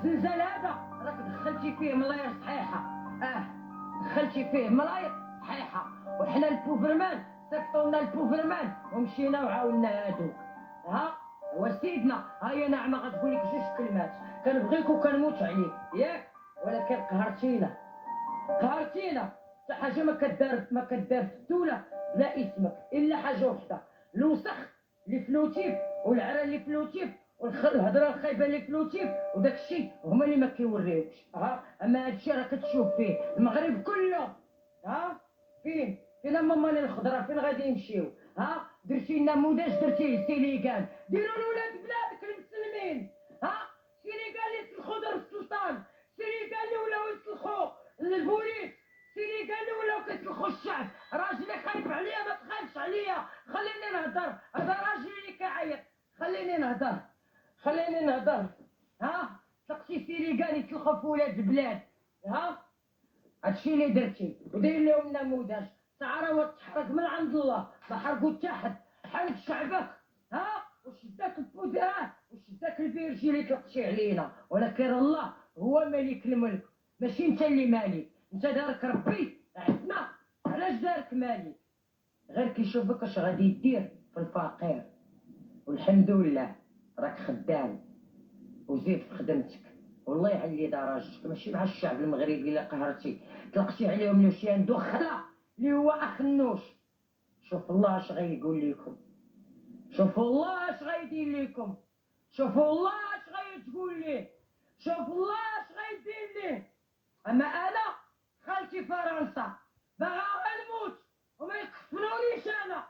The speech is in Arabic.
الزلزال هذا راك دخلتي فيه ملاير صحيحه. دخلتي فيه ملاير صحيحه، وحنا البوفرمان صيفطولنا البوفرمان ومشينا وعاوننا هادوك. ها هو سيدنا، هيا نعمه غتقول لك جوج كلمات. كنبغيك وكنموت عليك ياك، ولكن قهرتينا حتى حاجه ما كدار في الدوله لا اسمك الا حاجه وحده، الوسخ اللي فلوتيف والعرا اللي فلوتيف والهضره الخايبه اللي فلوتيف، وداك الشيء هما اللي ما كيوريوكش. اما هاد الشيء راه كتشوف فيه المغرب كله. فين ماماني الخضره، فين غادي يمشيو؟ درتي لنا نموذج، درتي السينيغال، ديروا لولاد بلادك المسلمين. سينيغال يسلخوا دار السلطان، سينيغال اللي ولاو يسلخوا البوليس، سينيغال اللي ولاو كيسلخوا الشعب. راجلي خايف عليا، ما تخافش عليا، خليني نهضر. هذا راجلي اللي كيعيط، خليني نهضر. سقسي سينيغال يسلخوا في ولاد البلاد. هادشي اللي درتي، ودير لهم نموذج. تعرى وتحرق من عند الله، ما حرقوا تحت حرق شعبك. وشداك البودرات وشداك البيرجي اللي طلقتي علينا، ولكن الله هو ملك الملك، ماشي انت اللي مالك. انت دارك ربي عندنا، علاش دارك مالك؟ غير كيشوفك اش غادي دير في الفقير. والحمد لله راك خدام وزيد في خدمتك، والله يعلي درجتك. ماشي مع الشعب المغربي اللي قهرتي طلقتي عليهم لوشيان دخله اللي هو اخنوش. شوف الله اش غيقول لكم، شوفوا الله اش غيدير لكم، شوفوا الله اش غيتقول ليه، شوف الله اش غيدير ليه. اما انا خالتي فرنسا باغا غنموت وما يكفنونيش انا.